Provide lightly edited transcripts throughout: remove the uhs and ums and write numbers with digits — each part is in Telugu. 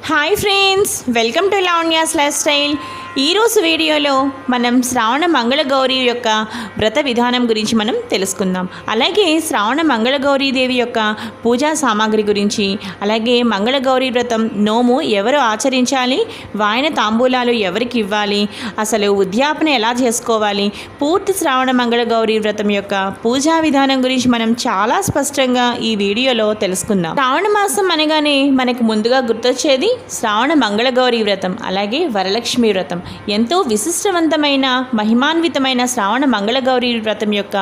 Hi friends, welcome to Lavanya's life style. ఈరోజు వీడియోలో మనం శ్రావణ మంగళగౌరి యొక్క వ్రత విధానం గురించి మనం తెలుసుకుందాం. అలాగే శ్రావణ మంగళగౌరీ దేవి యొక్క పూజా సామాగ్రి గురించి, అలాగే మంగళగౌరి వ్రతం నోము ఎవరు ఆచరించాలి, వాయన తాంబూలాలు ఎవరికి ఇవ్వాలి, అసలు ఉద్యాపన ఎలా చేసుకోవాలి, పూర్తి శ్రావణ మంగళగౌరి వ్రతం యొక్క పూజా విధానం గురించి మనం చాలా స్పష్టంగా ఈ వీడియోలో తెలుసుకుందాం. శ్రావణ మాసం అనగానే మనకు ముందుగా గుర్తొచ్చేది శ్రావణ మంగళగౌరి వ్రతం, అలాగే వరలక్ష్మి వ్రతం. ఎంతో విశిష్టవంతమైన మహిమాన్వితమైన శ్రావణ మంగళగౌరి వ్రతం యొక్క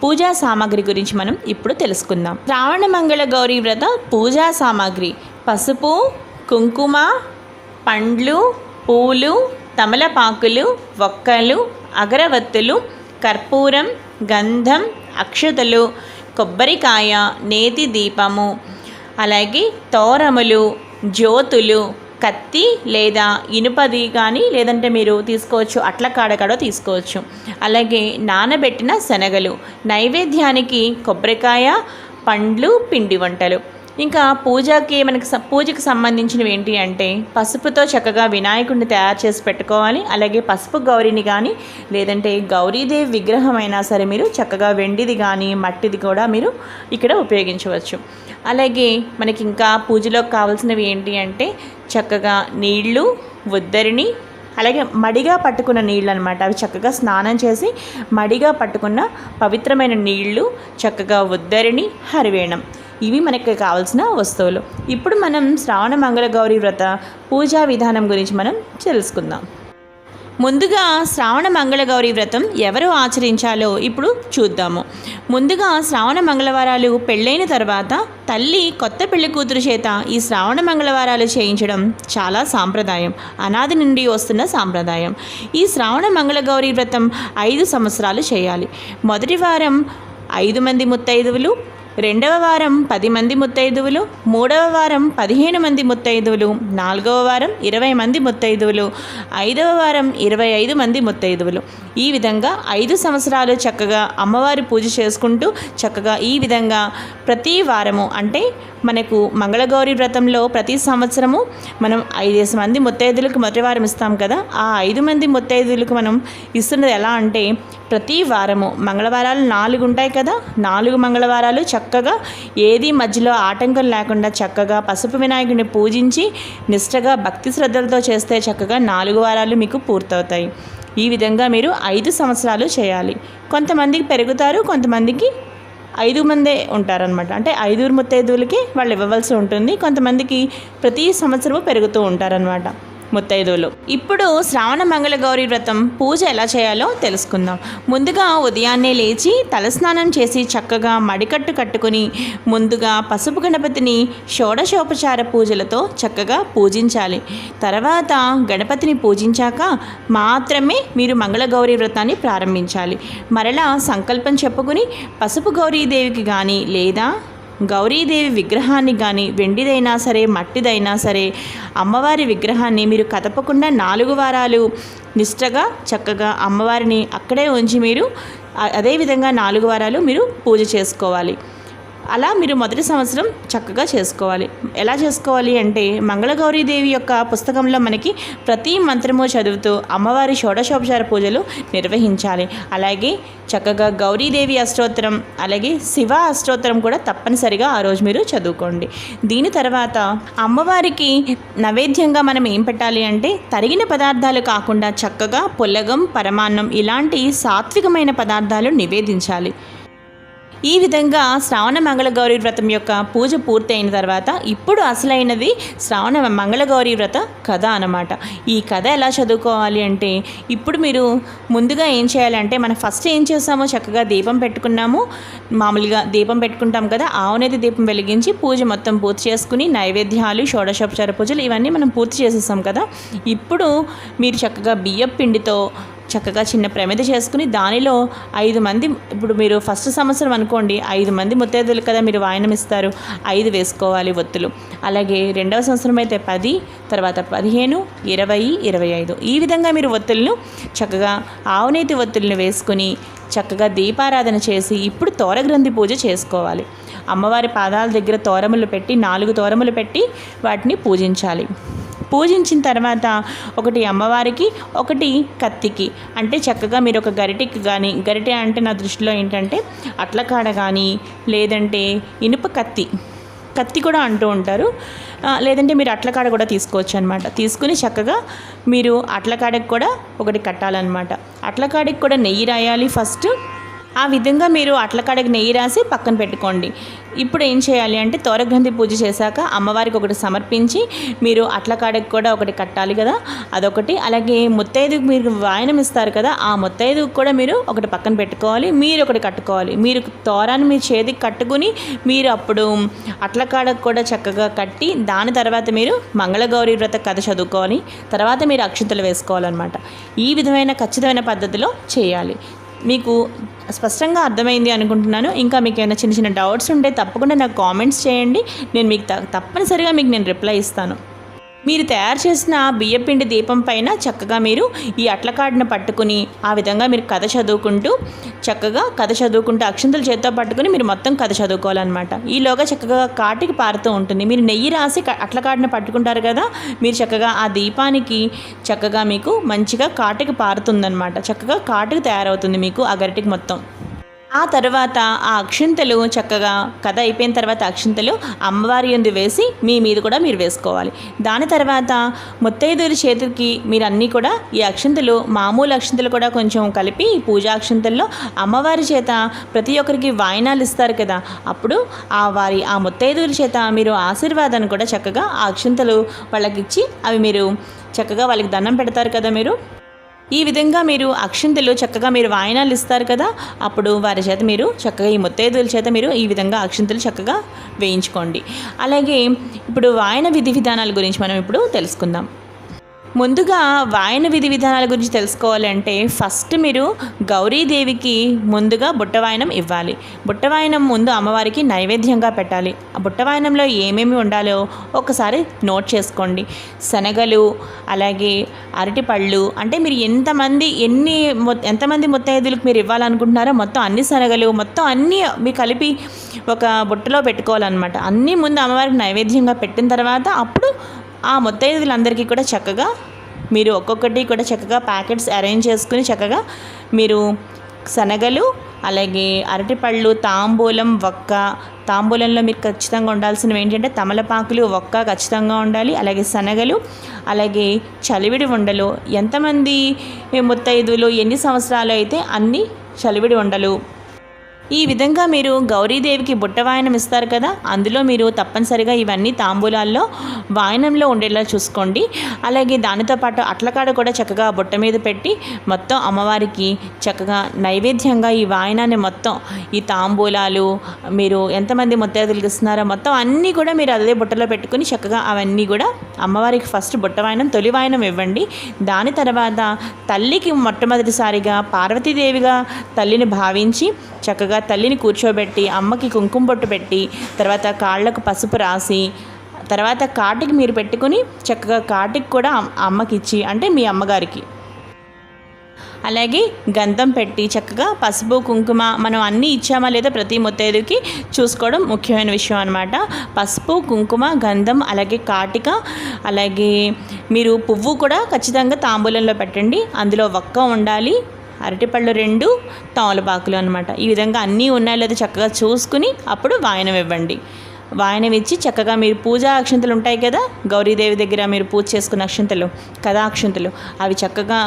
పూజా సామాగ్రి గురించి మనం ఇప్పుడు తెలుసుకుందాం. శ్రావణ మంగళగౌరి వ్రత పూజా సామాగ్రి: పసుపు, కుంకుమ, పండ్లు, పూలు, తమలపాకులు, వక్కలు, అగరవత్తులు, కర్పూరం, గంధం, అక్షతలు, కొబ్బరికాయ, నేతి దీపము, అలాగే తోరములు, జ్యోతులు, కత్తి లేదా ఇనుపది కానీ లేదంటే మీరు తీసుకోవచ్చు, అట్ల కాడకాడో తీసుకోవచ్చు. అలాగే నానబెట్టిన శనగలు, నైవేద్యానికి కొబ్బరికాయ, పండ్లు, పిండి వంటలు. ఇంకా పూజకి సంబంధించినవి ఏంటి అంటే పసుపుతో చక్కగా వినాయకుడిని తయారు చేసి పెట్టుకోవాలి. అలాగే పసుపు గౌరిని కానీ లేదంటే గౌరీదేవి విగ్రహం అయినా సరే మీరు చక్కగా వెండిది కానీ మట్టిది కూడా మీరు ఇక్కడ ఉపయోగించవచ్చు. అలాగే మనకి ఇంకా పూజలో కావాల్సినవి ఏంటి అంటే చక్కగా నీళ్లు, ఉద్దరిని, అలాగే మడిగా పట్టుకున్న నీళ్ళు అనమాట. అవి చక్కగా స్నానం చేసి మడిగా పట్టుకున్న పవిత్రమైన నీళ్లు, చక్కగా ఉద్దరిని, హరివేణం. ఇవి మనకి కావాల్సిన వస్తువులు. ఇప్పుడు మనం శ్రావణ మంగళగౌరి వ్రత పూజా విధానం గురించి మనం తెలుసుకుందాం. ముందుగా శ్రావణ మంగళగౌరి వ్రతం ఎవరు ఆచరించాలో ఇప్పుడు చూద్దాము. ముందుగా శ్రావణ మంగళవారాలు పెళ్ళైన తర్వాత తల్లి కొత్త పెళ్లి కూతురు చేత ఈ శ్రావణ మంగళవారాలు చేయించడం చాలా సాంప్రదాయం, అనాది నుండి వస్తున్న సాంప్రదాయం. ఈ శ్రావణ మంగళగౌరి వ్రతం 5 సంవత్సరాలు చేయాలి. మొదటి వారం 5 మంది ముత్తైదువులు, రెండవ వారం 10 మంది ముత్తైదువులు, మూడవ వారం 15 మంది ముత్తైదువులు, నాలుగవ వారం 20 మంది ముత్తైదువులు, ఐదవ వారం 25 మంది ముత్తైదువులు. ఈ విధంగా 5 సంవత్సరాలు చక్కగా అమ్మవారి పూజ చేసుకుంటూ చక్కగా ఈ విధంగా ప్రతి వారము, అంటే మనకు మంగళగౌరి వ్రతంలో ప్రతి సంవత్సరము మనం 5 మంది ముత్తైదులకు మొదటి వారం ఇస్తాం కదా, ఆ 5 మంది ముత్తైదులకు మనం ఇస్తున్నది ఎలా అంటే ప్రతి వారము మంగళవారాలు 4 ఉంటాయి కదా, 4 మంగళవారాలు చక్కగా ఏది మధ్యలో ఆటంకం లేకుండా చక్కగా పసుపు వినాయకుడిని పూజించి నిష్టగా భక్తి శ్రద్ధలతో చేస్తే చక్కగా 4 వారాలు మీకు పూర్తవుతాయి. ఈ విధంగా మీరు 5 సంవత్సరాలు చేయాలి. కొంతమందికి పెరుగుతారు, కొంతమందికి 5 మందే ఉంటారనమాట. అంటే 5 ముత్తైదువులకి వాళ్ళు ఇవ్వవలసి ఉంటుంది. కొంతమందికి ప్రతి సంవత్సరము పెరుగుతూ ఉంటారనమాట ముత్తైదువులు. ఇప్పుడు శ్రావణ మంగళగౌరి వ్రతం పూజ ఎలా చేయాలో తెలుసుకుందాం. ముందుగా ఉదయాన్నే లేచి తలస్నానం చేసి చక్కగా మడికట్టు కట్టుకుని ముందుగా పసుపు గణపతిని షోడశోపచార పూజలతో చక్కగా పూజించాలి. తర్వాత గణపతిని పూజించాక మాత్రమే మీరు మంగళగౌరి వ్రతాన్ని ప్రారంభించాలి. మరలా సంకల్పం చెప్పుకుని పసుపు గౌరీదేవికి కానీ లేదా గౌరీదేవి విగ్రహాన్ని కానీ వెండిదైనా సరే మట్టిదైనా సరే అమ్మవారి విగ్రహాన్ని మీరు కదపకుండా 4 వారాలు నిష్టగా చక్కగా అమ్మవారిని అక్కడే ఉంచి మీరు అదేవిధంగా 4 వారాలు మీరు పూజ చేసుకోవాలి. అలా మీరు మొదటి సంవత్సరం చక్కగా చేసుకోవాలి. ఎలా చేసుకోవాలి అంటే మంగళగౌరీదేవి యొక్క పుస్తకంలో మనకి ప్రతి మంత్రము చదువుతూ అమ్మవారి షోడశోపచార పూజలు నిర్వహించాలి. అలాగే చక్కగా గౌరీదేవి అష్టోత్తరం, అలాగే శివ అష్టోత్తరం కూడా తప్పనిసరిగా ఆ రోజు మీరు చదువుకోండి. దీని తర్వాత అమ్మవారికి నైవేద్యంగా మనం ఏం పెట్టాలి అంటే తరిగిన పదార్థాలు కాకుండా చక్కగా పుల్లగం, పరమాన్నం ఇలాంటి సాత్వికమైన పదార్థాలు నివేదించాలి. ఈ విధంగా శ్రావణ మంగళగౌరి వ్రతం యొక్క పూజ పూర్తయిన తర్వాత ఇప్పుడు అసలైనది శ్రావణ మంగళగౌరి వ్రత కథ అన్నమాట. ఈ కథ ఎలా చదువుకోవాలి అంటే ఇప్పుడు మీరు ముందుగా ఏం చేయాలంటే మనం ఫస్ట్ ఏం చేసామో చక్కగా దీపం పెట్టుకున్నాము. మామూలుగా దీపం పెట్టుకుంటాం కదా, ఆవునేతి దీపం వెలిగించి పూజ మొత్తం పూర్తి చేసుకుని నైవేద్యాలు, షోడశోపచార పూజలు ఇవన్నీ మనం పూర్తి చేసేసాం కదా. ఇప్పుడు మీరు చక్కగా బియ్యం పిండితో చక్కగా చిన్న ప్రమిద చేసుకుని దానిలో 5 మంది, ఇప్పుడు మీరు ఫస్ట్ సంవత్సరం అనుకోండి 5 మంది ముత్తైదులు కదా మీరు వాయనం ఇస్తారు, 5 వేసుకోవాలి ఒత్తులు. అలాగే రెండవ సంవత్సరం అయితే 10, తర్వాత 15, 20, 25 ఈ విధంగా మీరు ఒత్తులను చక్కగా ఆవునేతి ఒత్తులను వేసుకుని చక్కగా దీపారాధన చేసి ఇప్పుడు తోరగ్రంథి పూజ చేసుకోవాలి. అమ్మవారి పాదాల దగ్గర తోరములు పెట్టి 4 తోరములు పెట్టి వాటిని పూజించాలి. పూజించిన తర్వాత ఒకటి అమ్మవారికి, ఒకటి కత్తికి. అంటే చక్కగా మీరు ఒక గరిటెకి కానీ, గరిటె అంటే నా దృష్టిలో ఏంటంటే అట్లకాడ కానీ, లేదంటే ఇనుప కత్తి కూడా అంటూ ఉంటారు, లేదంటే మీరు అట్లకాడ కూడా తీసుకోవచ్చు అనమాట. తీసుకుని చక్కగా మీరు అట్లకాడకి కూడా ఒకటి కట్టాలన్నమాట. అట్లకాడకి కూడా నెయ్యి రాయాలి ఫస్ట్. ఆ విధంగా మీరు అట్లకాడకి నెయ్యి రాసి పక్కన పెట్టుకోండి. ఇప్పుడు ఏం చేయాలి అంటే తోరగ్రంథి పూజ చేశాక అమ్మవారికి ఒకటి సమర్పించి మీరు అట్లకాడకి కూడా ఒకటి కట్టాలి కదా, అదొకటి. అలాగే ముత్తైదుకు మీరు వాయనం ఇస్తారు కదా, ఆ ముత్తైదుకు కూడా మీరు ఒకటి పక్కన పెట్టుకోవాలి, మీరు ఒకటి కట్టుకోవాలి. మీరు తోరాన్ని మీ చేతికి కట్టుకుని మీరు అప్పుడు అట్లకాడకు కూడా చక్కగా కట్టి దాని తర్వాత మీరు మంగళగౌరి వ్రత కథ చదువుకోవాలి. తర్వాత మీరు అక్షింతలు వేసుకోవాలన్నమాట. ఈ విధమైన ఖచ్చితమైన పద్ధతిలో చేయాలి. మీకు స్పష్టంగా అర్థమైంది అనుకుంటున్నాను. ఇంకా మీకు ఏమైనా చిన్న చిన్న డౌట్స్ ఉంటే తప్పకుండా నాకు కామెంట్స్ చేయండి. నేను మీకు తప్పనిసరిగా నేను రిప్లై ఇస్తాను. మీరు తయారు చేసిన బియ్యపిండి దీపం పైన చక్కగా మీరు ఈ అట్లకాడను పట్టుకుని ఆ విధంగా మీరు కథ చదువుకుంటూ అక్షంతలు చేత్తో పట్టుకుని మీరు మొత్తం కథ చదువుకోవాలన్నమాట. ఈలోగా చక్కగా కాటికి పారుతూ ఉంటుంది. మీరు నెయ్యి రాసి అట్లకాడను పట్టుకుంటారు కదా, మీరు చక్కగా ఆ దీపానికి చక్కగా మీకు మంచిగా కాటికి పారుతుందన్నమాట. చక్కగా కాటికి తయారవుతుంది మీకు ఆ గరిటికి మొత్తం. ఆ తర్వాత ఆ అక్షింతలు చక్కగా కథ అయిపోయిన తర్వాత అక్షింతలు అమ్మవారి యందు వేసి మీ మీద కూడా మీరు వేసుకోవాలి. దాని తర్వాత ముత్తైదువుల చేతికి మీరు అన్నీ కూడా ఈ అక్షింతలు మామూలు అక్షింతలు కూడా కొంచెం కలిపి ఈ పూజా అక్షింతల్లో అమ్మవారి చేత ప్రతి ఒక్కరికి వాయినాలు ఇస్తారు కదా, అప్పుడు ఆ ముత్తైదువుల చేత మీరు ఆశీర్వాదాన్ని కూడా చక్కగా ఆ అక్షింతలు వాళ్ళకి ఇచ్చి అవి మీరు చక్కగా వాళ్ళకి దండం పెడతారు కదా. మీరు ఈ విధంగా మీరు అక్షింతలు చక్కగా మీరు వాయినాలు ఇస్తారు కదా, అప్పుడు వారి చేత మీరు చక్కగా ఈ ముత్తైదువుల చేత మీరు ఈ విధంగా అక్షింతలు చక్కగా వేయించుకోండి. అలాగే ఇప్పుడు వాయన విధి విధానాల గురించి మనం ఇప్పుడు తెలుసుకుందాం. ముందుగా వాయన విధి విధానాల గురించి తెలుసుకోవాలంటే ఫస్ట్ మీరు గౌరీదేవికి ముందుగా బుట్టవాయనం ఇవ్వాలి. బుట్టవాయనం ముందు అమ్మవారికి నైవేద్యంగా పెట్టాలి. ఆ బుట్టవాయనంలో ఏమేమి ఉండాలో ఒకసారి నోట్ చేసుకోండి. శనగలు, అలాగే అరటిపళ్ళు, అంటే మీరు ఎంతమంది ముత్తైదులకు మీరు ఇవ్వాలనుకుంటున్నారో మొత్తం అన్ని శనగలు మొత్తం అన్నీ మీరు కలిపి ఒక బుట్టలో పెట్టుకోవాలన్నమాట. అన్నీ ముందు అమ్మవారికి నైవేద్యంగా పెట్టిన తర్వాత అప్పుడు ఆ ముత్తైదువులందరికీ కూడా చక్కగా మీరు ఒక్కొక్కటి కూడా చక్కగా ప్యాకెట్స్ అరేంజ్ చేసుకుని చక్కగా మీరు శనగలు, అలాగే అరటిపళ్ళు, తాంబూలం, వక్క. తాంబూలంలో మీరు ఖచ్చితంగా ఉండాల్సినవి ఏంటంటే తమలపాకులు, వక్క ఖచ్చితంగా ఉండాలి. అలాగే శనగలు, అలాగే చలివిడి ఉండలు. ఎంతమంది ముత్తైదువులు ఎన్ని సంవత్సరాలు అయితే అన్ని చలివిడి ఉండలు. ఈ విధంగా మీరు గౌరీదేవికి బుట్ట వాయనం ఇస్తారు కదా, అందులో మీరు తప్పనిసరిగా ఇవన్నీ తాంబూలాల్లో వాయనంలో ఉండేలా చూసుకోండి. అలాగే దానితో పాటు అట్లకాడ కూడా చక్కగా బుట్ట మీద పెట్టి మొత్తం అమ్మవారికి చక్కగా నైవేద్యంగా ఈ వాయనాన్ని మొత్తం ఈ తాంబూలాలు మీరు ఎంతమంది ముత్తైదులకు ఇస్తున్నారో మొత్తం అన్నీ కూడా మీరు అదే బుట్టలో పెట్టుకుని చక్కగా అవన్నీ కూడా అమ్మవారికి ఫస్ట్ బుట్ట వాయనం, తొలి వాయనం ఇవ్వండి. దాని తర్వాత తల్లికి మొట్టమొదటిసారిగా పార్వతీదేవిగా తల్లిని భావించి చక్కగా తల్లిని కూర్చోబెట్టి అమ్మకి కుంకుమ బొట్టు పెట్టి తర్వాత కాళ్ళకు పసుపు రాసి తర్వాత కాటికి మీరు పెట్టుకుని చక్కగా కాటికి కూడా అమ్మకి ఇచ్చి, అంటే మీ అమ్మగారికి అలాగే గంధం పెట్టి చక్కగా పసుపు కుంకుమ మనం అన్నీ ఇచ్చామా లేదా ప్రతి ముత్తైదుకి చూసుకోవడం ముఖ్యమైన విషయం అనమాట. పసుపు, కుంకుమ, గంధం, అలాగే కాటిక, అలాగే మీరు పువ్వు కూడా ఖచ్చితంగా తాంబూలంలో పెట్టండి. అందులో వక్క ఉండాలి, అరటిపళ్ళు 2, తమలపాకులు అనమాట. ఈ విధంగా అన్నీ ఉన్నాయో లేదో చక్కగా చూసుకుని అప్పుడు వాయనం ఇవ్వండి. వాయనం ఇచ్చి చక్కగా మీరు పూజా అక్షంతలు ఉంటాయి కదా, గౌరీదేవి దగ్గర మీరు పూజ చేసుకున్న అక్షంతలు, కథా అక్షంతలు, అవి చక్కగా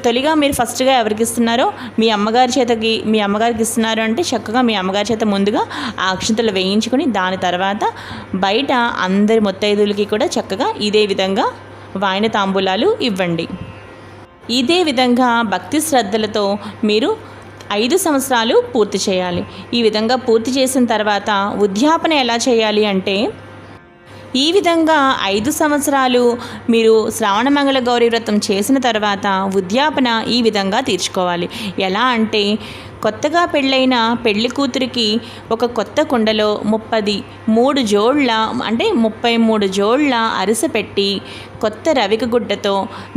తొలిగా మీరు ఫస్ట్గా ఎవరికి ఇస్తున్నారో మీ అమ్మగారికి ఇస్తున్నారు అంటే చక్కగా మీ అమ్మగారి చేత ముందుగా ఆ అక్షంతలు వేయించుకొని దాని తర్వాత బయట అందరి ముత్తైదులకి కూడా చక్కగా ఇదే విధంగా వాయన తాంబూలాలు ఇవ్వండి. ఇదే విధంగా భక్తి శ్రద్ధలతో మీరు 5 సంవత్సరాలు పూర్తి చేయాలి. ఈ విధంగా పూర్తి చేసిన తర్వాత ఉద్యాపన ఎలా చేయాలి అంటే ఈ విధంగా 5 సంవత్సరాలు మీరు శ్రావణమంగళ గౌరీ వ్రతం చేసిన తర్వాత ఉద్యాపన ఈ విధంగా తీర్చుకోవాలి. ఎలా అంటే కొత్తగా పెళ్ళైన పెళ్లి కూతురికి ఒక కొత్త కుండలో 33 జోళ్ళ అంటే 33 జోళ్ళ అరిసె పెట్టి కొత్త రవిక గుడ్డతో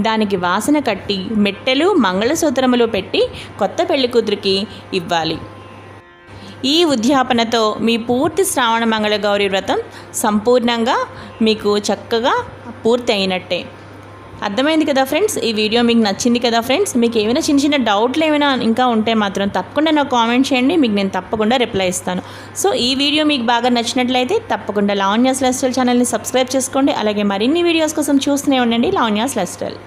దానికి వాసన కట్టి మెట్టెలు మంగళసూత్రములు పెట్టి కొత్త పెళ్లి కూతురికి ఇవ్వాలి. ఈ ఉద్యాపనతో మీ పూర్తి శ్రావణ మంగళ గౌరీ వ్రతం సంపూర్ణంగా మీకు చక్కగా పూర్తి అయినట్టే. అర్థమైంది కదా ఫ్రెండ్స్. ఈ వీడియో మీకు నచ్చింది కదా ఫ్రెండ్స్. మీకు ఏమైనా చిన్న చిన్న డౌట్లు ఏమైనా ఇంకా ఉంటే మాత్రం తప్పకుండా నాకు కామెంట్ చేయండి, మీకు నేను తప్పకుండా రిప్లై ఇస్తాను. సో ఈ వీడియో మీకు బాగా నచ్చినట్లయితే తప్పకుండా లావణ్యాస్ లైఫ్ స్టైల్ ఛానల్ని సబ్స్క్రైబ్ చేసుకోండి. అలాగే మరిన్ని వీడియోస్ కోసం చూస్తూనే ఉండండి లావణ్యాస్ లైఫ్ స్టైల్.